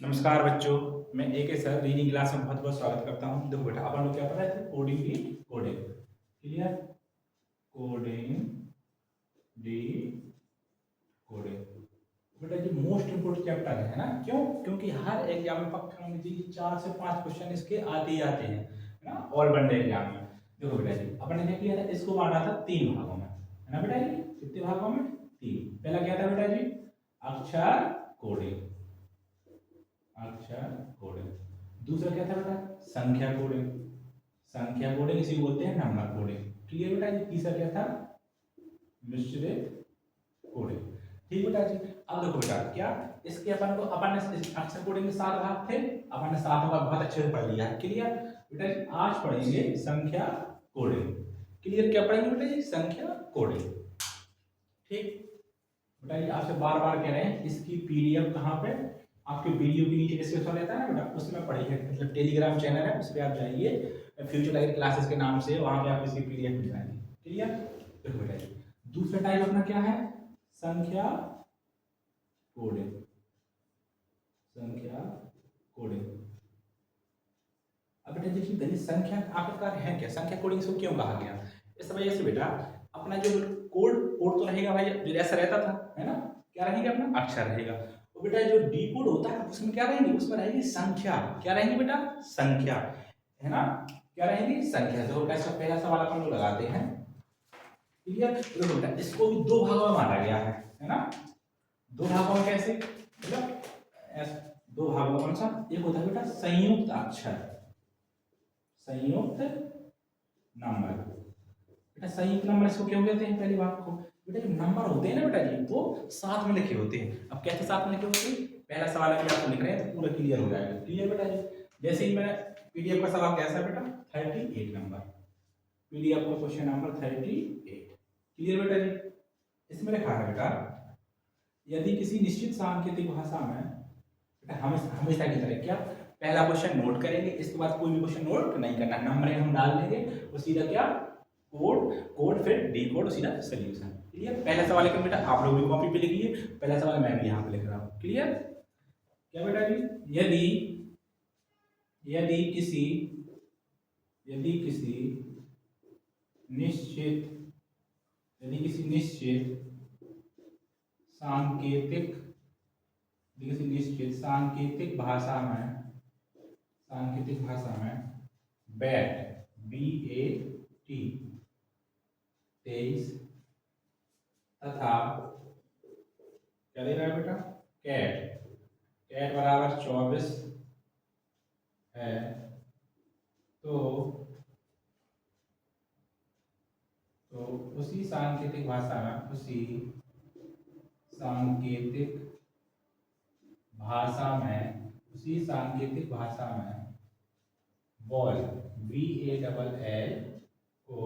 नमस्कार बच्चों, मैं ए सर रीडिंग क्लास में बहुत बहुत स्वागत करता हूँ। देखो बेटा, अपन लोग क्या पढ़ रहे थे? Coding D coding. Clear? Coding D coding बेटा ये मोस्ट इंपोर्टेंट चैप्टर है ना? क्यों? क्योंकि हर एग्जाम में पक्का लीजिए 4 से 5 क्वेश्चन इसके आते ही आते हैं, है ना? ऑल वनडे एग्जाम में। देखो बेटा जी, अपन ने क्या किया था, इसको बांटा था 3 भागों में, है ना बेटा जी? कितने भागों में? 3। पहला क्या था बेटा जी? अक्षर कोडिंग, अक्षर कोडिंग। दूसरा क्या था बेटा? संख्या कोडिंग, संख्या कोडिंग इसी को बोलते हैं नंबर कोडिंग। क्लियर बेटा जी? तीसरा क्या था? मिश्रित कोडिंग। ठीक बेटा जी। अब देखो बेटा, क्या इसके अपन ने अक्षर कोडिंग के 7 भाग थे, अपन ने 7 भाग बहुत अच्छे से पढ़ लिया है। क्लियर बेटा जी? आज पढ़ेंगे संख्या कोडिंग। क्लियर? क्या पढ़ेंगे बेटा जी? संख्या कोडिंग। ठीक बेटा जी, आपसे बार बार कह रहे हैं इसकी पीडीएफ कहाँ पे? आपके वीडियो के नीचे डिस्क्रिप्शन रहता है ना बेटा, उसमें पढ़िए। मतलब टेलीग्राम चैनल है, उस पर आप जाइए, फ्यूचर लाइट क्लासेस के नाम से, वहां पे आप इसकी पीडीएफ मिल जाएगी। क्लियर? देखो बेटा जी, दूसरा टाइप अपना क्या है? संख्या कोडिंग, संख्या कोडिंग। अब बेटा देखिए, गणित संख्या आखिरकार है क्या? संख्या कोडिंग से क्यों कहा गया? इस वजह से बेटा, अपना जो कोड कोड तो रहेगा भाई, जो जैसा रहता था, है ना? क्या रहेगा? अपना अक्षर रहेगा। और बेटा जो डी कोड होता है उसमें क्या रहेंगे? उसमें रहेगी संख्या। क्या रहेंगी बेटा? संख्या, है ना? क्या रहेंगी? संख्या। देखो बेटा, इसका पहला सवाल अपन लोग लगाते हैं। क्लियर? देखो बेटा, इसको भी 2 भागों में बांटा गया है ना? 2 भागों में कैसे? मतलब 2 भागों में कौन सा? एक होता है बेटा संयुक्त अक्षर, संयुक्त नंबर। बेटा संयुक्त नंबर इसको क्यों कहते हैं? पहली बात को बेटा, जो नंबर होते हैं ना बेटा जी, वो साथ में लिखे होते हैं। अब कैसे साथ में लिखे होते हैं? पहला सवाल अभी आपको लिख रहे हैं तो पूरा क्लियर हो जाएगा। क्लियर बेटा जी? जैसे ही मैंने पीडीएफ का सवाल कैसा है बेटा? 38 नंबर, पीडीएफ का क्वेश्चन नंबर 38। क्लियर बेटा जी? इसमें लिखा है बेटा, यदि किसी निश्चित सांकेतिक भाषा में, बेटा हमेशा की तरह क्या, पहला क्वेश्चन नोट करेंगे, इसके बाद कोई भी क्वेश्चन नोट नहीं करना, नंबर हम डाल देंगे और सीधा क्या, कोड, कोड फिर डी कोड, सीधा सोल्यूशन। क्लियर? पहला सवाल है बेटा, आप लोग भी कॉपी पे लिखिए, पहला सवाल मैं भी यहाँ पे लिख रहा हूँ। क्लियर? क्या बेटा जी? यदि यदि किसी यदि किसी निश्चित यदि किसी निश्चित सांकेतिक भाषा में बैट, BAT 23 तथा क्या दे रहा है बेटा? कैट बराबर 24 है, तो उसी सांकेतिक भाषा में बॉल, BALL को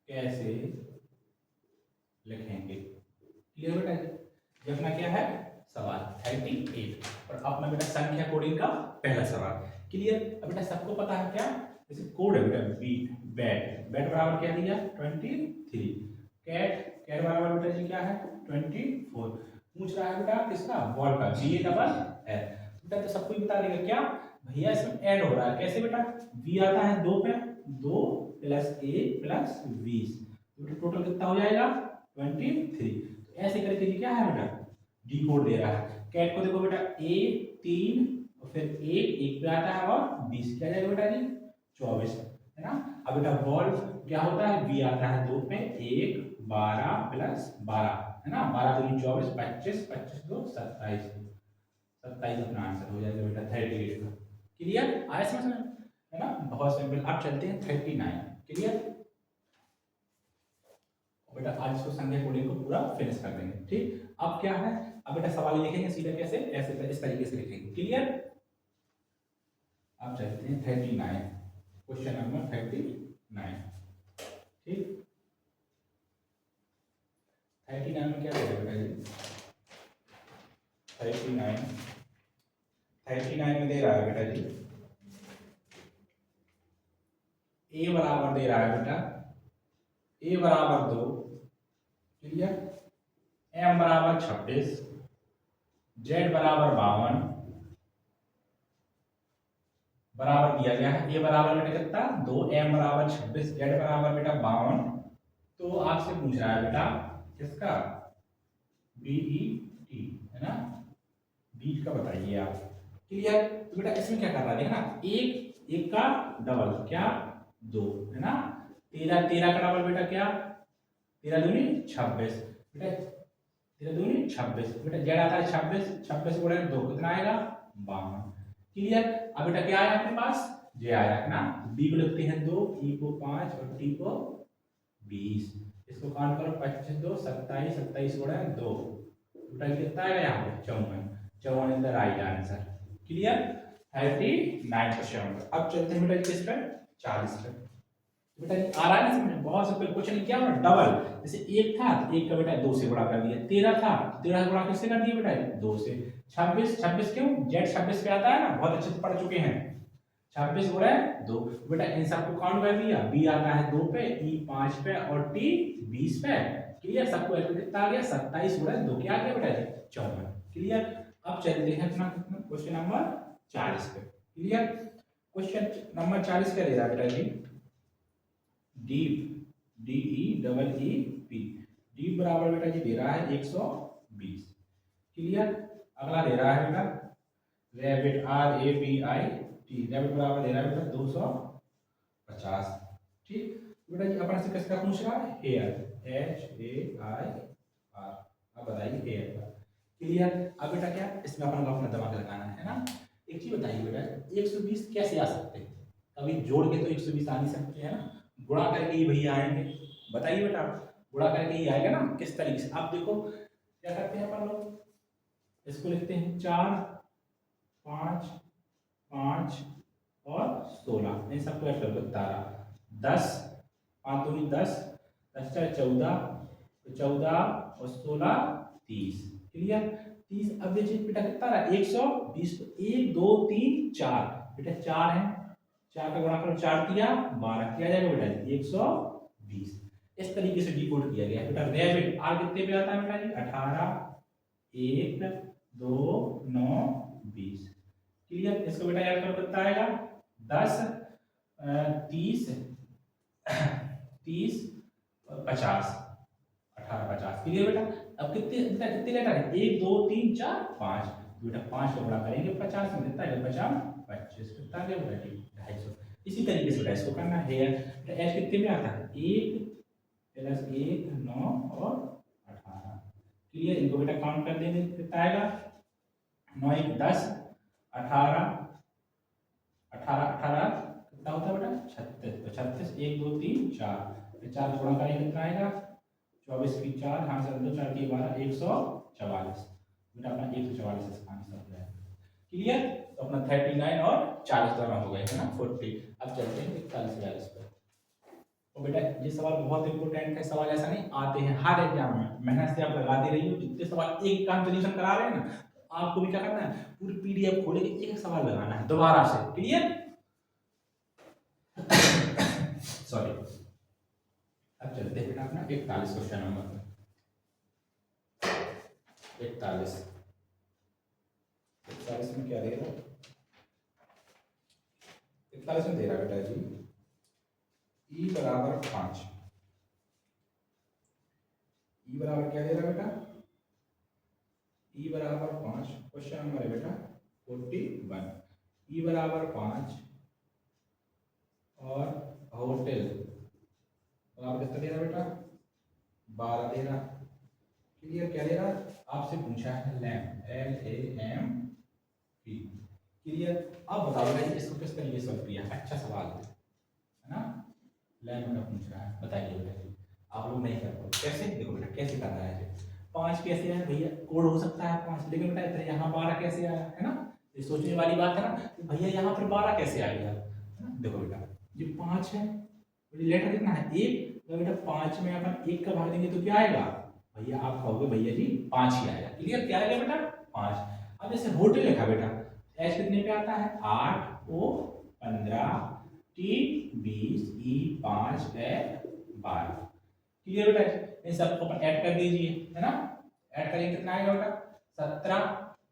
कैसे लिखेंगे? क्लियर बेटा जी? ये अपना क्या है सवाल 38 और अपना बेटा संख्या कोडिंग का पहला सवाल। क्लियर? अब बेटा सबको पता है क्या, जैसे कोड है बेटा बी, बैट बराबर क्या दिया? 23। कैट बराबर बेटा जी क्या है? 24। पूछ रहा है बेटा किसका? बॉल का, BALL। बेटा तो सबको ही बता देगा क्या भैया, इसमें ऐड हो रहा है। कैसे बेटा? बी आता है 2 पे, 2 + 1 + 20, टोटल कितना हो जाएगा? 23। तो ऐसे करके क्या है बेटा? डी कोड दे रहा है। कैट को देखो बेटा, A 3 और फिर 1 पे आता है और 20, क्या जाएगा बेटा जी? 24, है ना? अब बेटा बॉल क्या होता है? बी आता है 2 पे, 1 12 + 12, है ना? 12 दूनी 24, 25 25 2 27, 27 अपना आंसर हो जाएगा बेटा 38 का। क्लियर? आया समझ में? है ना? बहुत सिंपल। अब चलते हैं 39। क्लियर? बेटा आज इसको संख्या कोडिंग को पूरा फिनिश कर देंगे। ठीक? अब क्या है, अब बेटा सवाल लिखेंगे सीधा कैसे, ऐसे इस तरीके से लिखेंगे। क्लियर? अब चलते हैं 39, क्वेश्चन नंबर 39। ठीक? 39 में क्या देगा बेटा जी? 39 में दे रहा है बेटा जी, ए बराबर दे रहा है बेटा, A बराबर 2। क्लियर? M बराबर 26, जेड बराबर 52 बराबर दिया गया है, ए बराबर बेटा कितना 2, एम बराबर 26, जेड बराबर बेटा 52। तो आपसे पूछ रहा है बेटा किसका बीई टी है ना, बीट का बताइए आप। क्लियर। तो बेटा इसमें क्या कर रहा है देखना, एक एक का डबल क्या 2 है ना, 13 13 का डबल बेटा क्या 13 दूनी 26 बेटा, 13 दूनी 26 बेटा, जेड आता है 26, 26 गुणा 2 कितना आएगा 52। क्लियर। अब बेटा क्या आया अपने पास जे आया है ना, बी को लिखते हैं 2, ई को 5 और टी को 20। इसको काउंट करो 25 2 27, 27 गुणा 2 बेटा कितना आएगा यहाँ पे 54, 54 is the right answer. Clear. 39%। अब चलते हैं बेटा किस पे 40 पे। बेटा आ रहा है ना समझ, बहुत सिंपल क्वेश्चन क्या है डबल, जैसे एक था एक का बेटा 2 से गुणा कर दिया, 13 था 13 से गुणा किससे कर दिया बेटा 2 से, 26 26 क्यों जेड 26 पे आता है ना, बहुत अच्छे से पढ़ चुके हैं, 26 गुणा 2 बेटा इन सबको काउंट कर दिया, बी आता है 2 पे, ई 5 पे और टी 20 पे। क्लियर। सबको कितना आ गया 27 गुणा 2 क्या आ गया बेटा 54। क्लियर। अब चलते हैं अपना क्वेश्चन नंबर 40 पे। क्लियर। क्वेश्चन नंबर 40 क्या दे रहा है बेटा जी, deep D E double E P, deep बराबर बेटा जी दे रहा है 120। क्लियर। अगला दे रहा है बेटा rabbit R A B I T, rabbit बराबर दे रहा है बेटा 250। ठीक बेटा जी अपना से किसका पूछ रहा है hair, H A I R, अब बताइए हेयर का। क्लियर। अब बेटा क्या इसमें अपन को अपना दिमाग लगाना है ना। एक चीज बताइए बेटा 120 कैसे आ सकते हैं, कभी जोड़ के तो 120 आ नहीं सकते है ना, गुणा करके ही भैया आएंगे। बताइए बेटा गुणा करके ही आएगा ना, किस तरीके से आप देखो क्या करते हैं अपन लोग, इसको लिखते हैं 4 5 5 और 16, इन सबको ऐड करके 10 5 दूनी 10 10 4 14, तो 14 और 16 30। क्लियर। 30 अब देखिए बेटा कितना रहा 120, तो 1 2 3 4 बेटा 4 है, 4 का गुणा करो 4 दिया 12 किया जाएगा बेटा 120। इस तरीके से डिकोड किया गया है बेटा। रैबिट आर कितने पे आता है बेटा जी 18 1 2 9 20। क्लियर। इसको बेटा याद करो कितना आएगा 10 30 30 50 18 50। क्लियर बेटा। अब कितने बेटा कितने लेटर है 1 2 3 4 5, बेटा 5 का गुणा करेंगे 50 में कितना है 50 25 कितना आ गया बेटा 250। इसी तरीके से बेटा इसको करना है बेटा, एच कितने में आता है 1 प्लस 1 9 और 18। क्लियर। इनको बेटा काउंट कर देंगे कितना आएगा 9 1 10 18 18 18 कितना होता है बेटा 36, तो 36 1 2 3 4, फिर 4 का गुणा करेंगे कितना आएगा 24 की 4 हाँ सर 2 4 की 12 144 बेटा अपना 144 इसका आंसर हो जाएगा। क्लियर। तो अपना 39 और 40 दोनों हो गए है ना 40। अब चलते हैं 41 42 पर। तो बेटा ये सवाल बहुत इंपॉर्टेंट है, सवाल ऐसा नहीं आते हैं हर एग्जाम में, मेहनत से आप लगाते रहिए, जितने सवाल एक काम सोल्यूशन करा रहे हैं ना, तो आपको भी क्या करना है पूरी पीडीएफ खोले के एक सवाल लगाना है दोबारा से। क्लियर। सॉरी। अब चलते हैं बेटा अपना 41 क्वेश्चन नंबर 41 में क्या दे रहा है 41 में दे रहा है बेटा जी ई बराबर 5, ई बराबर क्या दे रहा है बेटा ई बराबर 5, क्वेश्चन नंबर है बेटा 41, ई बराबर 5 और होटल बराबर कितना दे रहा बेटा 12 दे रहा। क्लियर। क्या दे रहा आपसे पूछा है लैम्प LAMP। क्लियर। अब बताओ बेटा इसको किस तरीके से सॉल्व किया, अच्छा सवाल है ना, लैम्प का पूछ रहा है बताइए बेटा जी, आप लोग नहीं कर पाओ कैसे, देखो बेटा कैसे करना है 5 कैसे आया भैया, कोड हो सकता है 5, लेकिन बेटा इधर यहाँ 12 कैसे आया है ना, ये सोचने वाली बात है ना भैया यहाँ पर 12 कैसे आ गया है ना। देखो बेटा ये 5 है, लेटर कितना है 1, तो बेटा 5 में अपन 1 का भाग देंगे तो क्या आएगा भैया, आप कहोगे भैया जी 5 ही आएगा। क्लियर। क्या आएगा बेटा 5। अब जैसे होटल लिखा बेटा एच कितने पे आता है 8 O 15 T 20 E 5 F 12। Clear बेटा। इन सबको अपन ऐड कर दीजिए है ना, ऐड करेंगे कितना आएगा बेटा 17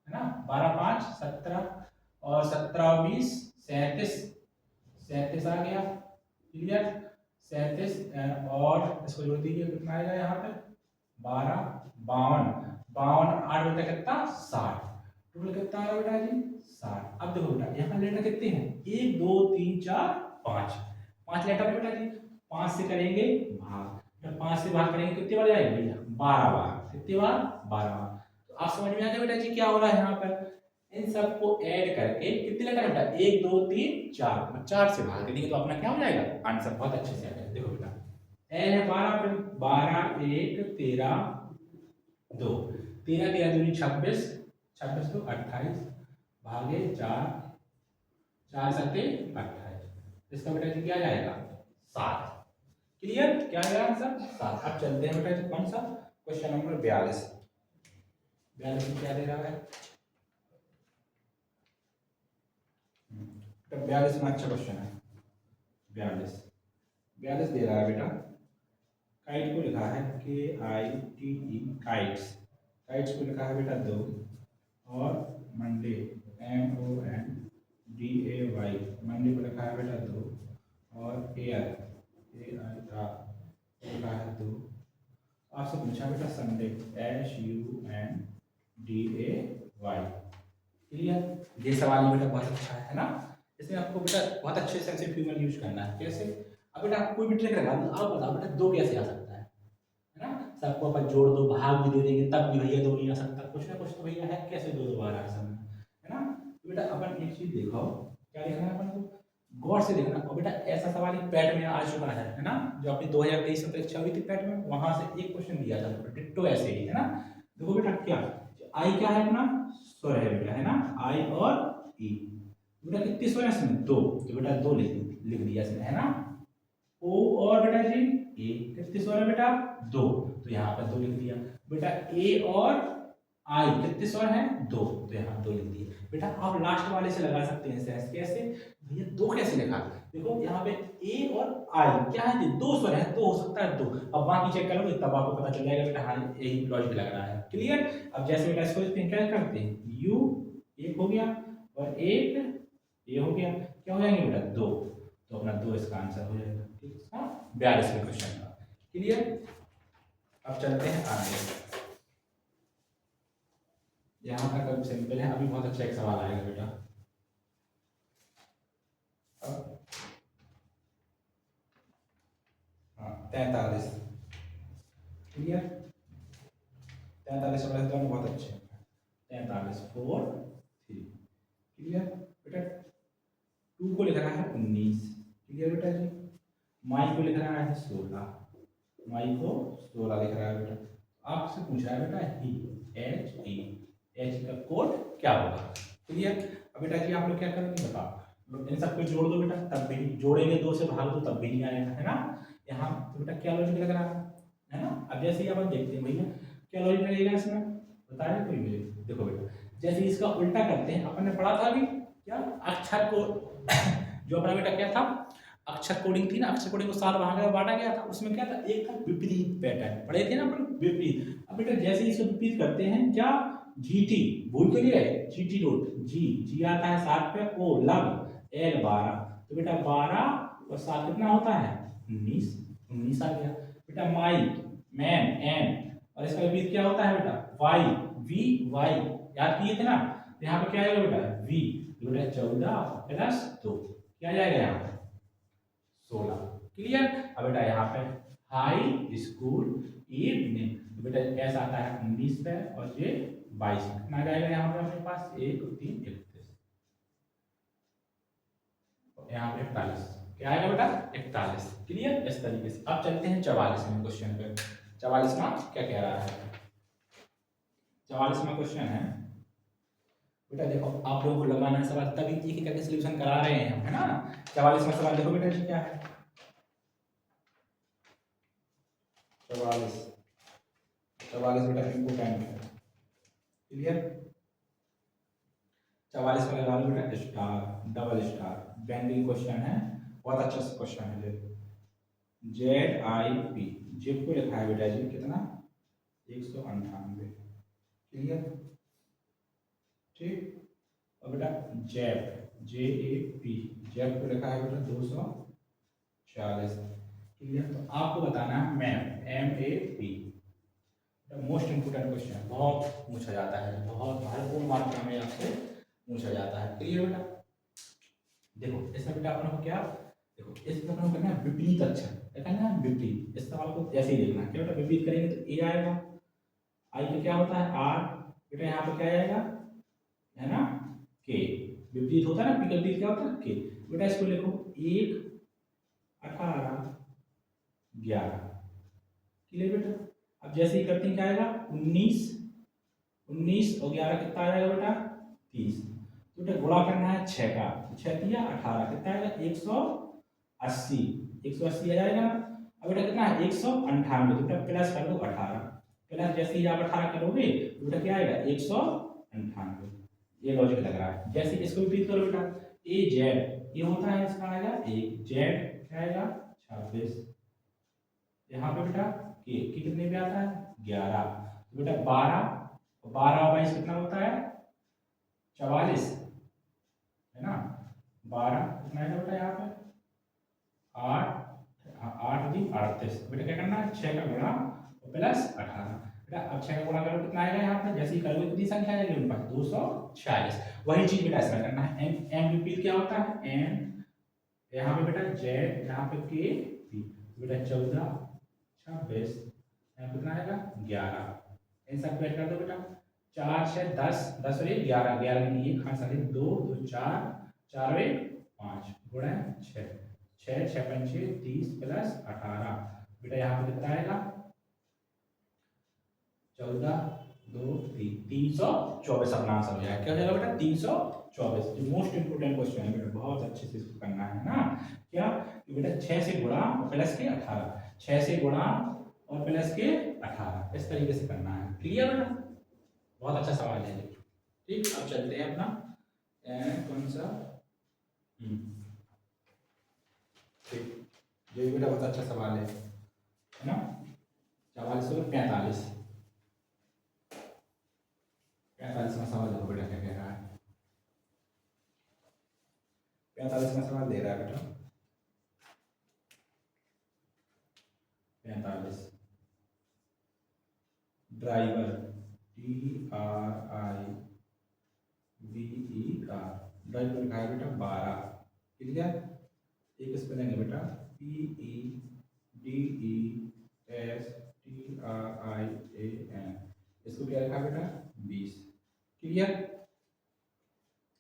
है ना, 12 5 17 और 17 20 37, 37 आ गया। क्लियर, 37 और इसको जोड़ दीजिए, कितना आएगा यहाँ पे 12 52, 52 8 बेटा कितना 60, टोटल कितना आ रहा बेटा जी 60। अब देखो बेटा यहाँ लेटर कितने हैं 1 2 3 4 5, 5 लेटर है बेटा जी, 5 से करेंगे भाग, जब 5 से भाग करेंगे कितने बार जाएगा भैया 12 बार, कितने बार 12 बार। तो आप समझ में आ गया बेटा जी क्या हो रहा है यहाँ पर, इन सबको ऐड करके कितने लेटर बेटा 1 2 3 4, 4 से भाग देंगे तो अपना क्या हो जाएगा आंसर, बहुत अच्छे से आ जाएगा। देखो बेटा एल है 12 पे 12 1 13 2, 13 13 दूनी 26, 26 तो 28 भागे 4, 4 सत्ते 28, इसका बेटा जी क्या जाएगा 7। क्लियर, क्या आएगा आंसर 7। अब चलते हैं बेटा जी कौन सा क्वेश्चन नंबर 42, 42 में क्या दे रहा है, तो 42 में अच्छा क्वेश्चन है। 42 दे रहा है बेटा, काइट को लिखा है KITE काइट्स, काइट्स को लिखा है बेटा 2, और मंडे MONDAY मंडे को लिखा है बेटा 2, और एयर AIR लिखा है 2। आपसे पूछा बेटा संडे SUNDAY। क्लियर, ये सवाल बेटा बहुत अच्छा है ना, इसमें आपको बेटा बहुत अच्छे से फ्यूमल यूज करना है। कैसे, अब बेटा आपको कोई भी ट्रिक लगा दो, आप बताओ बेटा 2 कैसे आ सकता है ना, सबको अपन जोड़ दो भाग भी दे देंगे तब भी भैया 2 नहीं आ सकता, कुछ ना कुछ तो भैया है, कैसे 2 2 बार आ सकता है ना। तो बेटा अपन एक चीज देखो, क्या देखना है अपन को, गौर से देखना। और बेटा ऐसा सवाल एक पैट में आ चुका है ना, जो अपनी 2023 में परीक्षा हुई थी पैट में, वहां से एक क्वेश्चन दिया था डिट्टो ऐसे ही है ना। देखो बेटा क्या आई क्या है अपना स्वर है बेटा, है ना आई और ई, बेटा कितने स्वर है इसमें 2, तो बेटा 2 लिख दिया इसमें, है ना। ओ और बेटा जी ए कितने स्वर है बेटा 2, तो यहाँ पर 2 लिख दिया। बेटा ए और आई कितने स्वर हैं 2, तो यहाँ 2 लिख दिए। बेटा आप लास्ट वाले से लगा सकते हैं सेंस, कैसे भैया 2 कैसे लिखा, देखो यहाँ पे ए और आई क्या है 2 स्वर है, तो हो सकता है 2, अब बाकी चेक करोगे तब आपको पता चल जाएगा बेटा हाँ यही लॉजिक लग रहा है। क्लियर, अब जैसे बेटा इसको क्या करते हैं यू एक हो गया और एक ये हो गया, क्या हो जाएंगे बेटा 2, तो अपना 2 इसका आंसर हो जाएगा। ठीक है, 42वें क्वेश्चन का। क्लियर, अब चलते हैं आगे, यहाँ तक अब सिंपल है, अभी बहुत अच्छा एक सवाल आएगा बेटा। हाँ 43, क्लियर, 43 वाले दोनों बहुत अच्छे हैं, 43 4 3। क्लियर बेटा, 2 को लिख रहा है 19। क्लियर बेटा जी, माई को लिख रहा है 16, माई को 16 लिख रहा है बेटा। आपसे पूछ रहा है बेटा ही एच का कोड क्या होगा। क्लियर, अब बेटा जी आप लोग क्या करोगे बताओ, इन सबको जोड़ दो बेटा, तब भी जोड़ेंगे 2 से भाग दो तब भी नहीं आएगा, है ना। यहाँ तो बेटा क्या लॉजिक लग रहा है ना। अब जैसे ही अपन देखते हैं भैया क्या लॉजिक लगेगा इसमें, बताइए कोई मुझे। देखो बेटा जैसे इसका उल्टा करते हैं, अपन ने पढ़ा था अभी क्या अक्षर को जो अपना बेटा क्या था अक्षर कोडिंग थी ना, अक्षर कोडिंग को 7 भाग में बांटा गया था, उसमें क्या था एक था विपरीत पैटर्न, पढ़े थे ना अपन विपरीत। अब बेटा जैसे इसको विपरीत करते हैं क्या जीटी, भूल तो नहीं रहे जीटी रूट, जी आता है 7 पे, ओ लग एल 12, तो बेटा 12 और 7 कितना होता है 19 आ गया। बेटा माई मैन एन, और इसका विपरीत क्या होता है बेटा वाई वी वाई, याद किए थे ना, तो यहाँ पे क्या आएगा बेटा वी, बेटा 14 प्लस 2 क्या जाएगा यहाँ पे 16। क्लियर, अब बेटा यहाँ पे हाई स्कूल इवनिंग, तो बेटा ऐसा आता है 19 पे और ये 22 कितना आ जाएगा यहाँ पे अपने पास 1 3 31, यहाँ पे 41 क्या आएगा बेटा 41। क्लियर, इस तरीके से। अब चलते हैं 44वें क्वेश्चन पे। 44वां क्या कह रहा है, 44वां क्वेश्चन है बेटा, देखो आप लोगों को लगाना है सवाल तभी एक एक करके सॉल्यूशन करा रहे हैं हम, है ना। 44वां सवाल देखो बेटा क्या है, 44 बेटा इम्पोर्टेंट है। क्लियर, 44 में लगा लो बेटा star double star, banking question है, बहुत अच्छा क्वेश्चन है। ZIP जिप को लिखा है बेटा जी कितना 198। क्लियर, ठीक। और बेटा जैप, JAP, जैप को लिखा है बेटा 240। क्लियर। तो आपको बताना है map, MAP। Most important question है, बहुत पूछा जाता है, बहुत महत्वपूर्ण मात्रा में आपसे पूछा जाता है। क्लियर बेटा। देखो इसमें बेटा अपने को क्या, देखो इसमें अपने को करना है विपरीत अक्षर, क्या करना है विपरीत। इस सवाल को ऐसे ही देखना है, क्या बेटा विपरीत करेंगे तो A आएगा, आई का क्या होता है R, बेटा यहाँ पे क्या आएगा, है ना K। विपरीत होता है ना, P का विपरीत क्या होता है K। बेटा इसको लिखो 1 18 11। क्लियर बेटा। अब जैसे ही करते हैं क्या आएगा 19 और 11 कितना आएगा बेटा 30। तो बेटा गुणा करना है 6 का, 6 दिया 18 कितना आएगा 180, 180 आ जाएगा। अब बेटा कितना है 198, तो बेटा प्लस कर दो 18, प्लस जैसे ही आप 18 करोगे तो बेटा क्या आएगा 198। ये लॉजिक लग रहा है। जैसे इसको रिपीट करो बेटा AZ, ये होता है इसका आएगा 1, Z क्या आएगा 26। यहाँ पे बेटा के कितने पे आता है 11, तो बेटा 12 और 22 कितना होता है 44, है ना। 12 कितना आएगा बेटा यहाँ पे 8, 8 दी 38। बेटा क्या करना है 6 का गुणा प्लस 18। बेटा अब 6 का गुणा करो कितना आएगा यहाँ पे, जैसे ही करोगे कितनी संख्या आएगी उनके पास 246। वही चीज बेटा इसमें करना है। एम रिपीट क्या होता है एम, यहाँ पे बेटा जेड, यहाँ पे के पी, बेटा 14 26, यहाँ कितना आएगा 11। इन सब ऐड कर दो बेटा 4 6 10, 10 और 1 11, 11 में 1 हाथ साथ 2 2 4, 4 और 1 5 गुणा 6, 6 6 5 30 प्लस 18। बेटा यहाँ पे कितना आएगा 14 2 3 324 अपना आंसर हो जाएगा। क्या हो जाएगा बेटा 324। जो मोस्ट इंपोर्टेंट क्वेश्चन है बेटा, बहुत अच्छे से इसको करना है ना। क्या कि बेटा 6 से गुणा और प्लस के 18, 6 से गुणा और प्लस के 18, इस तरीके से करना है। क्लियर बेटा, बहुत अच्छा सवाल है। ठीक, अब चलते हैं अपना कौन सा, ठीक, ये बेटा बहुत अच्छा सवाल है ना। 44 और 45, 45वां सवाल देखो बेटा क्या कह रहा है। 45वां सवाल दे रहा है बेटा 45, ड्राइवर DRIVER, ड्राइवर लिखा है बेटा 12। क्लियर। एक स्पेलिंग है बेटा PEDESTRIAN, इसको क्या लिखा है बेटा 20। क्लियर।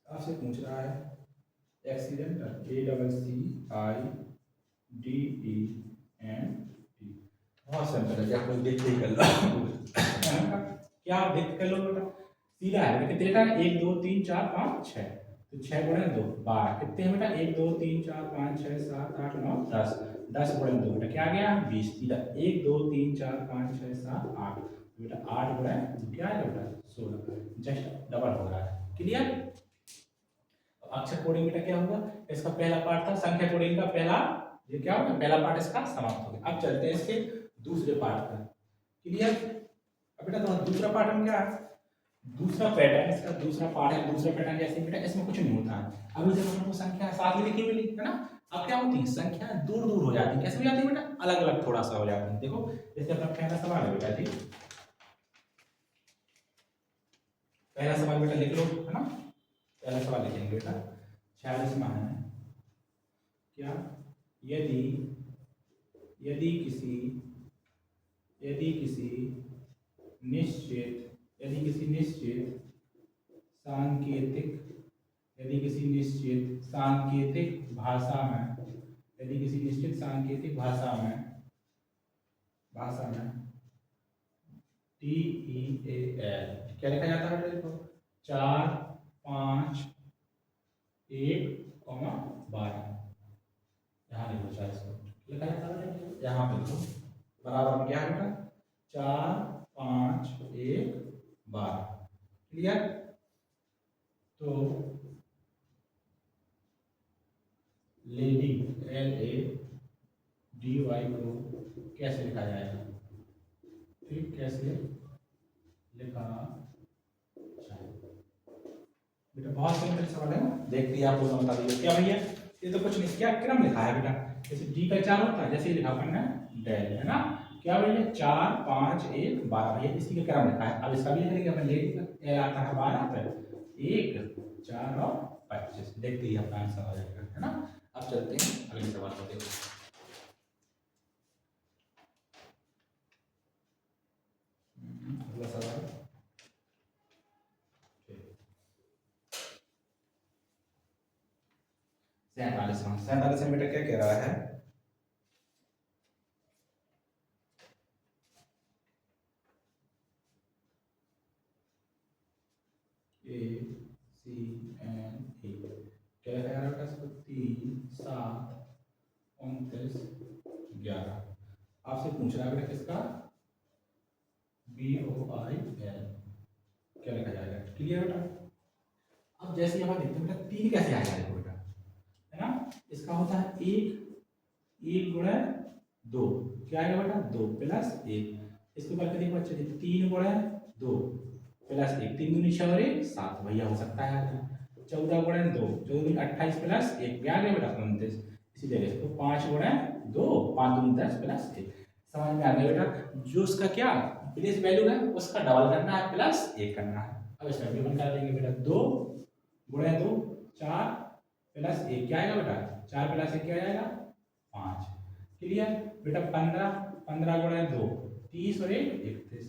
आपसे पूछ रहा है एक्सीडेंटल ACCIDENT, बहुत सिंपल है, आप लोग देख के कर लो। क्या आप देख कर लो बेटा, सीधा है। कितने का 1 2 3 4 5 6, तो 6 गुणे 2 12, कितने हैं बेटा 1 2 3 4 5 6 7 8 9 10, 10 गुणे 2 बेटा क्या आ गया 20। सीधा 1 2 3 4 5 6 7 8, बेटा 8 गुणे क्या आएगा बेटा 16, जस्ट डबल हो रहा है। क्लियर। अक्षर कोडिंग बेटा क्या होगा, इसका पहला पार्ट था संख्या कोडिंग का पहला, ये क्या होगा पहला पार्ट इसका समाप्त हो गया। अब चलते हैं इसके दूसरे पार्ट पर। क्लियर। अब बेटा तो दूसरा पार्ट में क्या है, दूसरा पैटर्न, इसका दूसरा पार्ट है। दूसरा पैटर्न जैसे बेटा इसमें कुछ नहीं होता है। अभी जब हमको संख्या साथ में लिखी मिली है ना, अब क्या होती है संख्या दूर दूर हो जाती है। कैसे हो जाती है बेटा, अलग अलग थोड़ा सा हो जाती है। देखो जैसे अपना पहला सवाल है बेटा जी, पहला सवाल बेटा लिख लो है ना। पहला सवाल लिखेंगे बेटा 46वां है। क्या यदि यदि किसी निश्चित सांकेतिक भाषा में, यदि किसी निश्चित सांकेतिक भाषा में TEAL क्या लिखा जाता है देखो 4 5 1 12, यहाँ लिखो 40 को लिखा जाता है यहाँ पे लिखो बराबर में क्या है बेटा 4 5 1 12। क्लियर। तो लेडी LADY को कैसे लिखा जाएगा, ठीक कैसे लिखा जाए। बहुत सिंपल सवाल है ना, देख लिया आप लोग, बता दीजिए क्या भैया, ये तो कुछ नहीं, क्या क्रम लिखा है बेटा, जैसे डी का 4 होता है, जैसे लिखा अपन ने डेल, है ना, क्या भैया 4 5 1 12, भैया इसी का क्रम लिखा है। अब इसका भी लिख लेंगे अपन, ले एल आता है 12 पे 1 4 और 25, देखते ही अपना आंसर आ जाएगा, है ना। अब चलते हैं अगले सवाल को देखो। अगला सवाल 47 में बेटा क्या कह रहा है, ए सी एन ए, क्या कह रहा है इसको 3 7 29 11, आपसे पूछ रहा है बेटा किसका, बी ओ आई एल, क्या लिखा जाएगा, क्लियर बेटा। अब जैसे यहाँ देखते हैं बेटा 3 कैसे आ जाएगा बेटा, है ना, इसका होता है 1 गुणा 2, क्या आएगा बेटा 2 प्लस 1, इसको करके देखो अच्छे से, 3 गुणा 2 प्लस 1, 3 दूनी 6 और 1 7, भैया हो सकता है 14 गुणा 2 14 दूनी 28 प्लस 1, क्या आ गया बेटा 29, इसी तरह से तो 5 गुणा 2 5 दूनी 10 प्लस 1, समझ में आ गया बेटा। जो उसका क्या प्लेस वैल्यू है उसका डबल करना है प्लस 1 करना है। अब इसका डबल कर देंगे बेटा, 2 गुणा 2 4 प्लस 1, क्या आएगा बेटा 4 प्लस 1 क्या आएगा 5, क्लियर बेटा। 15 गुणा 2 30 और 1 31,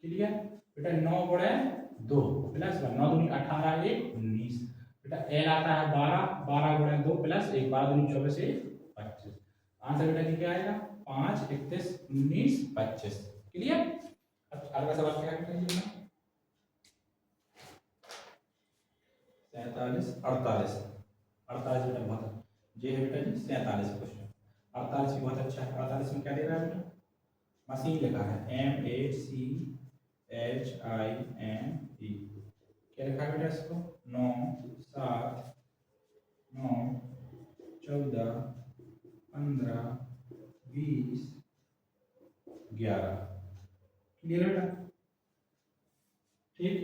क्लियर बेटा। 9 गुणा 2 प्लस 1 9 दूनी 18 1 19, बेटा एल आता है 12 गुणा 2 प्लस 1 12 दूनी 24 1 25, आंसर बेटा क्या आएगा 5 31 19 25, क्लियर। अब अगला सवाल क्या है बेटा, 47 48 48 बेटा बहुत ये है बेटा जी 47 क्वेश्चन, 48 भी बहुत अच्छा है। 48 में क्या दे रहा है बेटा, मशीन लिखा है MACHINE, क्या लिखा है बेटा इसको 9 7 9 14 15 20 11, क्लियर बेटा, ठीक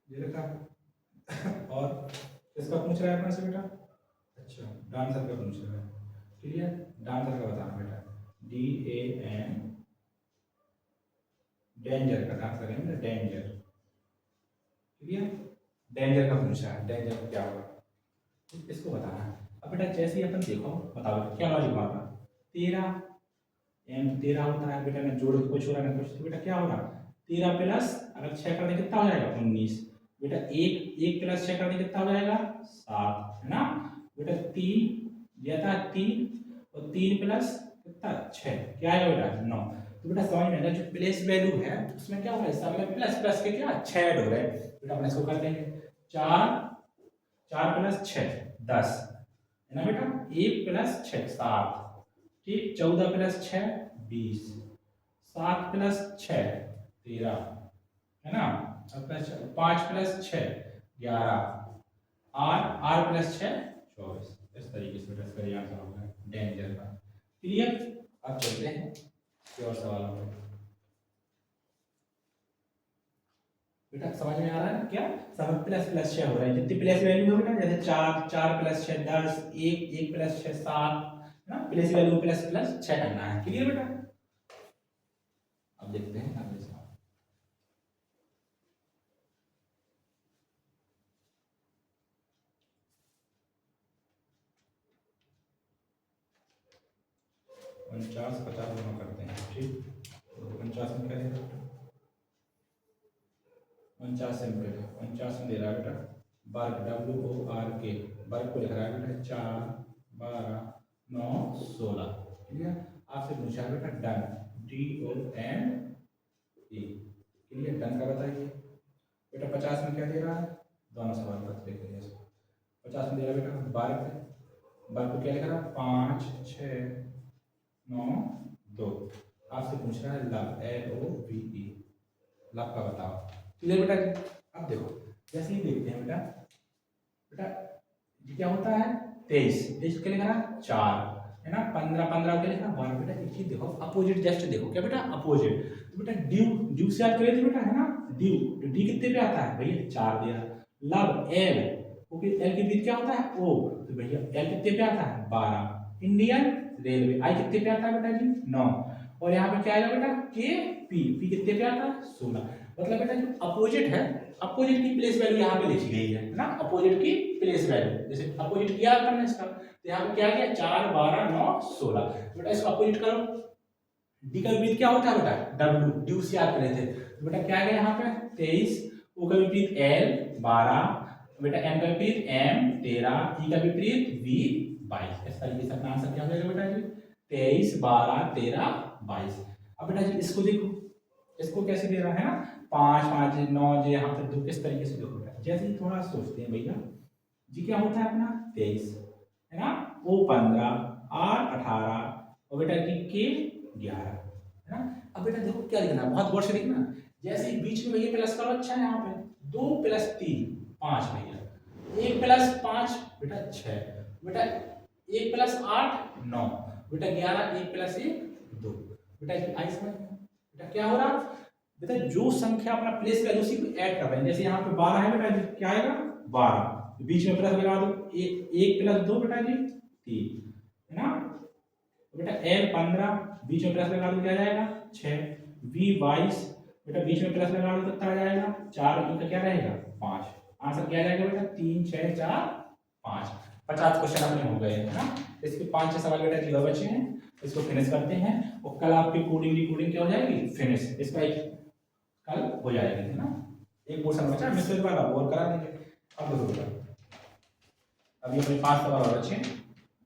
ये लिखा और इसका पूछ रहा है अपने से बेटा, अच्छा डांसर का पूछ रहा है, क्लियर। डांसर का बताना बेटा, DAN डेंजर का डांसर है बेटा, डेंजर, क्लियर। डेंजर का पूछ रहा है, डेंजर क्या होगा इसको बताना है। अब बेटा जैसे ही अपन देखो बताओ क्या लॉजिक होगा, 13 होता है बेटा, ना जोड़ को छोड़ा ना कुछ, तो बेटा क्या होगा 13 प्लस अगर 6 कर दे कितना हो जाएगा 19, बेटा 1 प्लस 6 कर दे कितना हो जाएगा 7, है ना बेटा। 3 ये था 3 और 3 प्लस कितना 6, क्या आएगा बेटा 9, तो बेटा समझ में आएगा जो प्लेस वैल्यू है उसमें क्या होगा इसका मतलब प्लस प्लस के क्या 6 ऐड हो रहे हैं, बेटा अपन इसको कर देंगे 4 प्लस 6 10, है ना बेटा। 1 प्लस 6 7, ठीक। 14 प्लस 6 20, 7 प्लस 6 13, है ना। 5 प्लस 6 11, आर प्लस 6 24, इस तरीके से बेटा इसका ये आंसर होगा डेंजर का, क्लियर। अब चलते हैं और सवालों पर, बेटा समझ में आ रहा है क्या, सब प्लस प्लस 6 हो रहा है, जितनी प्लस वैल्यू है बेटा जैसे 4 प्लस 6 10, 1 प्लस 6 7, है ना, प्लस वैल्यू प्लस प्लस 6 करना है, क्लियर बेटा। अब देखते हैं अगले सवाल, तो 49 50 दोनों करते हैं, ठीक। तो 49 में क्या दे रहा है, 49 में बेटा 49 में दे रहा है बेटा वर्ग WORK, वर्ग को लिख रहा है बेटा 4 12 9 16, क्लियर। आपसे पूछा है बेटा डन DONE, क्लियर, डन का बताइए बेटा। 50 में क्या दे रहा है, दोनों सवाल पर देख लीजिए इसको। 50 में दे रहा है बेटा वर्ग को क्या लिख रहा है 5 6 9 2, आपसे पूछ रहा है लव LOVE, लव का बताओ, क्लियर बेटा जी। अब देखो जैसे ही देखते हैं बेटा ये क्या होता है 23 के लिखा 4, है ना। 15 के लिखा 12, बेटा एक चीज देखो अपोजिट जस्ट देखो, क्या बेटा अपोजिट, तो बेटा ड्यू से याद करिए बेटा, है ना ड्यू डी कितने पे आता है भैया 4 दिया, लव L ओके, एल के विपरीत क्या होता है ओ, तो भैया एल कितने पे आता है 12। इंडियन रेलवे, आई कितने पे आता है बेटा जी 9, और यहाँ पे क्या आएगा बेटा के पी, पी कितने पे आता है 16। मतलब बेटा जो अपोजिट है, अपोजिट की प्लेस वैल्यू यहाँ पे लिखी गई है ना, अपोजिट की प्लेस वैल्यू, जैसे अपोजिट किया करना इसका, तो यहाँ पे क्या गया 4 12 9 16। बेटा इसको अपोजिट करो, डी का विपरीत क्या होता है बेटा डब्ल्यू, ड्यू से याद करे थे, तो बेटा क्या गया यहाँ पे 23, ओ का विपरीत एल 12, बेटा एम का विपरीत एम 13, ई का विपरीत वी 22। इस तरीके से अपना आंसर क्या हो जाएगा बेटा जी 23 12 13 22। अब बेटा जी इसको देखो, इसको कैसे दे रहा है ना 5 5 9 जो यहाँ पे 2, किस तरीके से देखो बेटा, जैसे ही थोड़ा सोचते हैं भैया जी क्या होता है अपना 23 है ना, ओ 15, आर 18, और बेटा जी के 11 है ना। अब बेटा देखो क्या लिखना है, बहुत गौर से देखना, जैसे ही बीच में भैया प्लस करो, अच्छा है यहाँ पे 2 + 3 5 भैया, 1 + 5 बेटा 6, बेटा 1 + 8 9, बेटा 11, 1 + 1 2। बेटा आई समझ में, बेटा क्या हो रहा बेटा जो संख्या अपना प्लेस वैल्यू उसी को ऐड कर रहे हैं, जैसे यहाँ पे 12 है बेटा जी क्या आएगा 12, बीच में प्लस लगा दो, 1 + 2 बेटा जी 3 है ना, बेटा एल 15 बीच में प्लस लगा दो क्या जाएगा 6, वी 22 बेटा बीच में प्लस लगा दो कितना आ जाएगा 4, इनका क्या रहेगा 5। आंसर क्या जाएगा बेटा 3 6 4 5। 50 क्वेश्चन अपने हो गए है ना। इसके 5 6 सवाल बेटा जीरो बचे हैं, इसको फिनिश करते हैं और कल आपकी कोडिंग रिकॉर्डिंग क्या हो जाएगी फिनिश, इसका एक कल हो जाएगी है ना। एक पोर्शन बचा मैसेज वाला वो और करा देंगे। अब देखो बेटा अभी अपने 5 सवाल और बचे हैं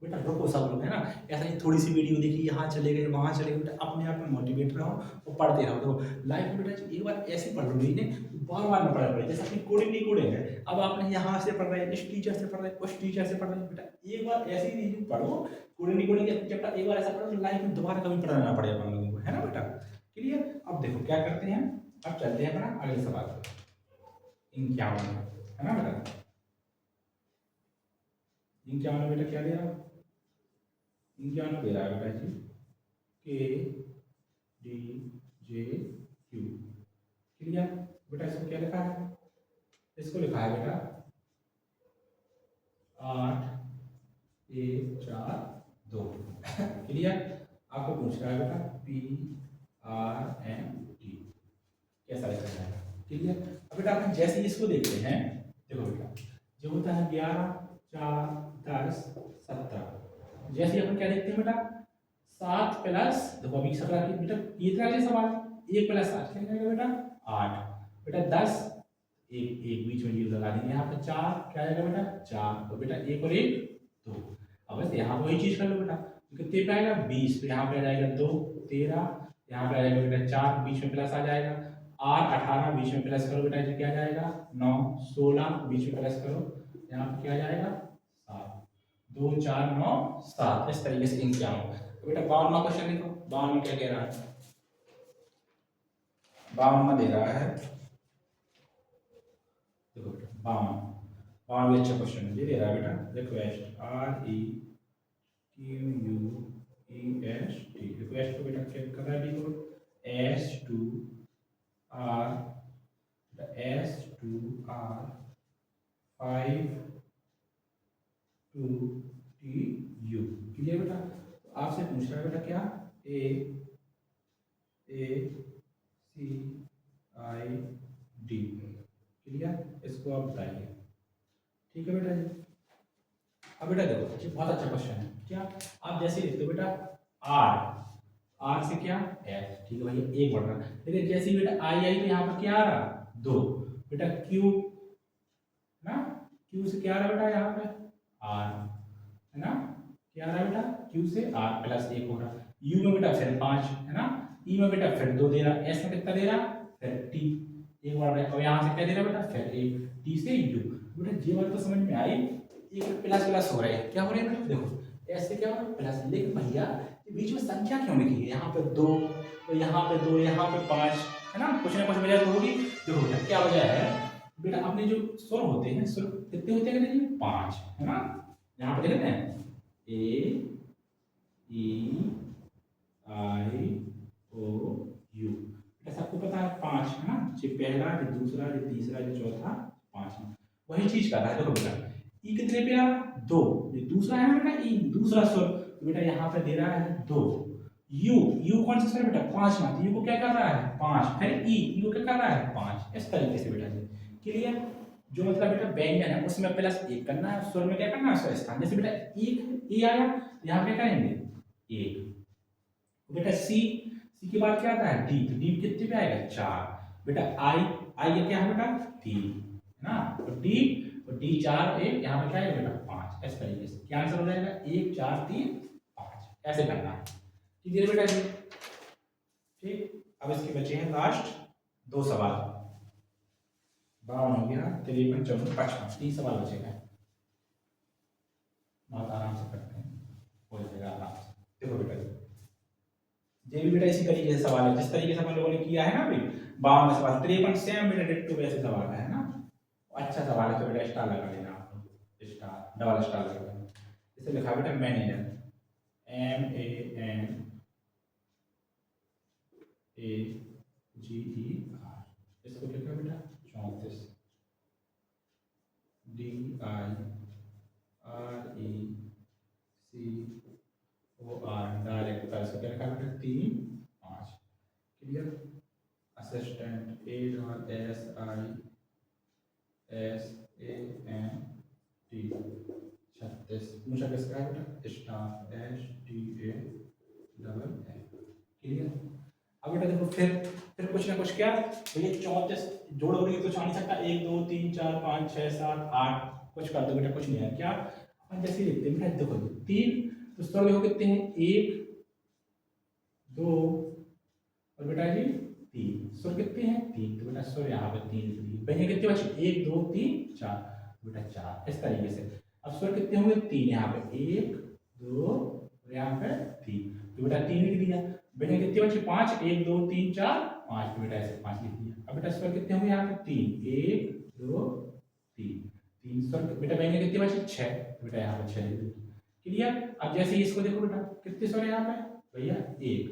बेटा, रुको सब लोग है ना, ऐसा नहीं थोड़ी सी वीडियो देखी यहाँ चले गए वहाँ चले गए, बेटा अपने आप में मोटिवेट रहो और पढ़ते रहो। देखो लाइफ में बेटा एक बार ऐसे पढ़ लो ने बार बार न पढ़ा पड़े, जैसे अपनी कोडिंग नहीं कोडिंग है, अब आपने यहाँ से पढ़ रहे हैं, इस टीचर से पढ़ रहे हैं, उस टीचर से पढ़ रहे हैं, बेटा एक बार ऐसे ही नहीं पढ़ो कोडिंग नहीं कोडिंग चैप्टर, एक बार ऐसा पढ़ो लाइफ में दोबारा कभी पढ़ना ना पड़े अपन लोगों को, है ना बेटा क्लियर। अब देखो क्या करते हैं, अब चलते हैं अपना अगले सवाल पर, 51 है ना बेटा, 51 बेटा क्या दे रहा है, 51 दे रहा है बेटा जी के डी जे क्यू, क्लियर। बेटा इसको क्या लिखा है, इसको लिखा है बेटा 8 1 4 2 क्लियर। आपको पूछ रहा है बेटा पी आर एम टी कैसा लिखा है क्लियर। अब बेटा अपन जैसे इसको देखते हैं, देखो बेटा जो होता है 11 4 10 17, जैसे अपन क्या देखते हैं बेटा 7 प्लस, देखो अभी 17 की बेटा ये तरह के सवाल 1 + 7 क्या आएगा बेटा 8, बेटा 10 एक बीच में जीरो लगा देंगे, यहाँ पे 4 क्या आएगा बेटा 4, तो बेटा 1 और 1 2। अब बस यहाँ पे वही चीज कर लो बेटा, तो कितने पे आएगा 20, तो यहाँ पे आ जाएगा 2 13, यहाँ पे आ जाएगा बेटा 4 बीच में प्लस आ जाएगा, आर 18 बीच में प्लस करो बेटा ये क्या जाएगा 9 16 बीच में प्लस करो, यहाँ पे क्या जाएगा 7 2 4 9 7। इस तरीके से इनके आओ तो बेटा 52वां क्वेश्चन देखो, 52 में क्या कह रहा है, 52 में दे रहा है, देखो बेटा 52 भी अच्छा क्वेश्चन है, ये दे रहा है बेटा request R E Q U E S T, request को बेटा क्या कर रहा है देखो S two R 5 2 T U, clear बेटा। तो आपसे पूछ रहा है बेटा क्या ए सी आई डी, क्लियर, इसको आप बताइए, ठीक है बेटा जी। अब बेटा देखो ये बहुत अच्छा क्वेश्चन है, क्या आप जैसे लिखते हो बेटा आर से क्या एफ, ठीक है भैया एक बढ़ रहा है, लेकिन जैसे ही बेटा आई तो यहाँ पर क्या आ रहा 2, बेटा क्यू ना, क्यू से क्या आ रहा बेटा यहाँ पे आर है ना, क्या आ रहा बेटा क्यू से आर प्लस 1 हो रहा, यू में बेटा फिर 5 है ना, ई में बेटा फिर 2 दे रहा, एस में कितना दे रहा फिर टी एक बार है, और यहाँ से क्या दे रहा बेटा फिर एक टी से यू। बेटा ये बात तो समझ में आई, एक प्लस प्लस हो रहे हैं, क्या हो रहे हैं बेटा देखो ऐसे क्या हो रहा है प्लस, लेकिन भैया बीच में संख्या क्यों लिखी है, यहाँ पे 2 तो यहाँ पे 2 यहाँ पे 5 है ना, कुछ ना कुछ वजह तो होगी। देखो बेटा क्या वजह है बेटा, अपने जो स्वर होते हैं स्वर कितने होते हैं 5 है ना, यहाँ पे देखते हैं ए ई आई ओ यू, बेटा सबको पता है 5 है ना, जो पहला जो दूसरा जो तीसरा जो चौथा 5, वही चीज कर रहा है। देखो बेटा ई कितने पे आ रहा? 2। ये दूसरा है बेटा ई, दूसरा स्वर, तो बेटा यहाँ पे दे रहा है 2। यू, यू कौन सा स्वर बेटा? 5वां, तो यू को क्या कर रहा है? 5। फिर ई, यू को क्या कर रहा है? 5। इस तरीके से बेटा जी क्लियर। जो मतलब बेटा व्यंजन है उसमें प्लस 1 करना है, स्वर में क्या करना है? स्वर स्थान। जैसे बेटा एक ए आया, यहाँ पे करेंगे 1। बेटा सी, सी के बाद क्या आता है? डी, तो डी कितने पे आएगा? 4। बेटा आई, आई ये क्या है बेटा? 3 है ना, तो डी, और डी 4 1, यहाँ पे क्या है बेटा? 5। इस तरीके से क्या आंसर हो जाएगा? 1 4 3 5। ऐसे करना है, ठीक है बेटा जी। ठीक, अब इसके बचे हैं लास्ट 2 सवाल। 52 हो गया, 53 54 55, 3 सवाल बचेगा। बहुत आराम से करते हैं, हो जाएगा आराम से। देखो बेटा ये भी बेटा इसी तरीके से सवाल है जिस तरीके से हम लोगों ने किया है ना अभी 52 सवाल। 53 सेम बेटा डिट्टो वैसे सवाल है ना। अच्छा सवाल है तो बेटा स्टार लगा लेना आप लोग, स्टार, डबल स्टार लगा लेना। इसे लिखा बेटा मैनेजर, MANAGER, इसको लिखा बेटा 34, DIRECTOR, डायरेक्टर, इसको क्या लिखा बेटा 3 5। क्लियर। असिस्टेंट, ARSISTANT 36, पूछा किसका है बेटा? Staff, STAFF। क्लियर। अब बेटा देखो फिर कुछ ना कुछ क्या, तो ये 34 जोड़ोगे तो आ नहीं सकता, 1 2 3 4 5 6 7 8, कुछ कर दो बेटा, कुछ नहीं है क्या। अपन जैसे लिखते हैं बेटा, देखो 3, तो स्वर देखो कितने हैं? 1 2 और बेटा जी 3, स्वर कितने हैं? 3, तो बेटा स्वर यहाँ पे 3 लिख दिए। पहले कितने बचे? 1 2 3 4, बेटा 4। इस तरीके से अब स्वर कितने होंगे? 3, यहाँ पे 1 2 और यहाँ पे 3, तो बेटा 3 लिख दिया। बेटा कितने बचे? 5, 1 2 3 4 5, तो बेटा ऐसे 5 लिख दिया। अब बेटा स्वर कितने होंगे? यहाँ पे 3, 1 2 3, 3 स्वर। बेटा बहने कितने बचे? 6, तो बेटा यहाँ पे 6 लिख दिया। क्लियर। अब जैसे इसको देखो बेटा, कितने स्वर है यहाँ पे? भैया 1,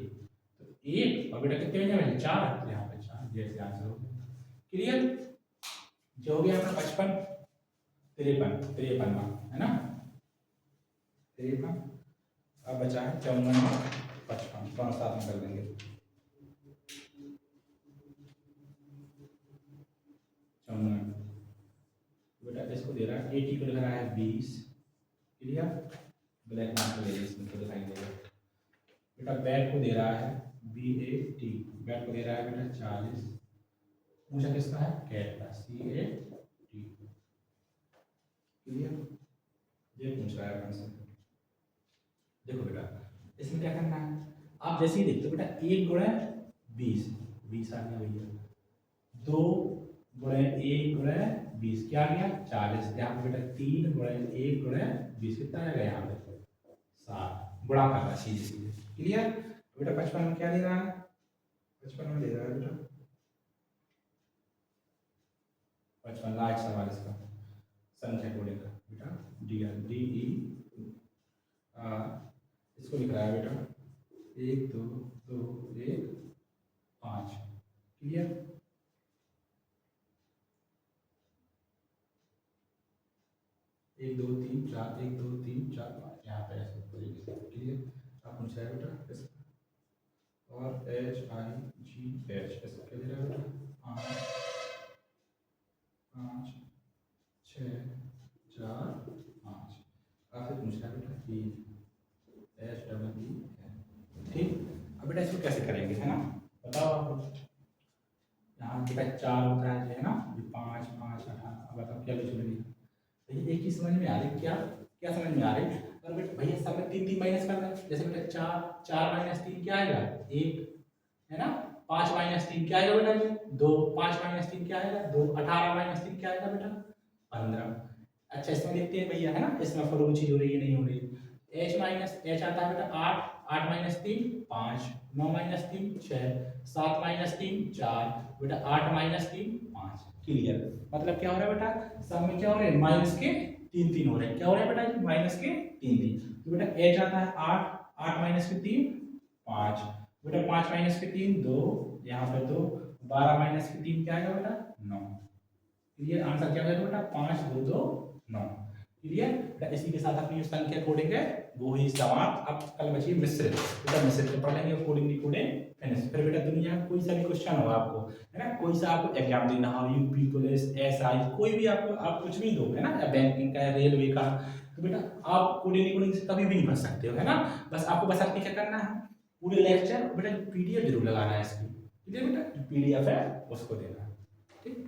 तो 1 और बेटा कितने बचे? 4, तो यहाँ पे 4, जैसे आंसर हो गया। क्लियर। जो हो गया अपना 55 53 है ना, 53। अब बचा है 54 55, दोनों साथ में कर देंगे। 54 बेटा इसको दे रहा है 80 को लिख रहा है 20। क्लियर। ब्लैक मार्कर ले लीजिए, इसमें तो दिखाई देगा। बेटा बैक को दे रहा है BAT, बैक को दे रहा है बेटा 40। पूछा किसका है? कैट का, CAT। क्लियर। ये पूछ रहा है अपन से। देखो बेटा इसमें क्या करना है, आप जैसे ही देखते हो बेटा 1 गुणे 20, 20 आ गया भैया। 2 गुणे 1 गुणे 20 क्या आ गया? 40। यहाँ पे बेटा 3 गुणे 1 गुणे 20 कितना आएगा? यहाँ पे 7, गुणा कर रहा सीधे सीधे। क्लियर। बेटा 55 में क्या दे रहा है? 55 में दे रहा है बेटा 55, लास्ट सवाल इसका संख्या को लेकर बेटा DE इसको लिख रहा है बेटा 1 2 2 1 5। क्लियर। एक दो तीन चार, 1 2 3 4 5, यहाँ पे ऐसे तरीके से। क्लियर। आप पूछ रहे बेटा इसका, और HIGH इसका क्या दे रहा है बेटा? 5 5 6 4 5। आपसे पूछ रहा है बेटा 3 SEE। ठीक। अब बेटा इसको कैसे करेंगे, है ना, बताओ आप। यहाँ बेटा 4 होता है ना, 5 5 18। अब बताओ क्या कुछ लगी भैया? एक चीज समझ में आ रही, क्या क्या समझ में आ रही? और बेटा भैया सब में 3 3 माइनस कर रहे हैं। जैसे बेटा 4 माइनस 3 क्या आएगा? 1 है ना। 5 माइनस 3 क्या आएगा बेटा? 2। 5 माइनस 3 क्या आएगा? 2। 18 माइनस 3 क्या आएगा बेटा? 15। अच्छा इसमें देखते हैं भैया, है ना, इसमें फॉलो चीज हो रही है नहीं हो रही। H आता है बेटा 8, 8 माइनस 3 5, 9 माइनस 3 6, 7 माइनस 3 4, बेटा 8 माइनस 3 5। क्लियर। मतलब क्या हो रहा है बेटा? सब में क्या हो रहा है? माइनस के 3 3 हो रहे हैं। क्या हो रहा है बेटा? माइनस के 3 3। तो बेटा H आता है 8, 8 माइनस के 3 5, बेटा 5 माइनस के 3 2, यहाँ पे 2, 12 माइनस के 3 क्या आएगा बेटा? 9। क्लियर। आंसर क्या होगा बेटा? 5 2 2 9। क्लियर बेटा। इसी के साथ अपनी संख्या कोडिंग है वो ही समाप्त। अब कल बची मिश्रित, बेटा मिश्रित को पढ़ लेंगे कोडिंग डिकोडिंग फिनिश। फिर बेटा दुनिया का कोई सा भी क्वेश्चन हो आपको, है ना, कोई सा आपको एग्जाम देना हो, यूपी पुलिस, एसआई, कोई भी आपको, आप कुछ भी दो, है ना, या बैंकिंग का, रेलवे का, तो बेटा आप कोडिंग डिकोडिंग से कभी भी नहीं पढ़ सकते हो, है ना। बस आपको बस आपके क्या करना है, पूरे लेक्चर बेटा पीडीएफ जरूर लगाना है इसकी, ठीक है बेटा, जो पीडीएफ है उसको देना, ठीक।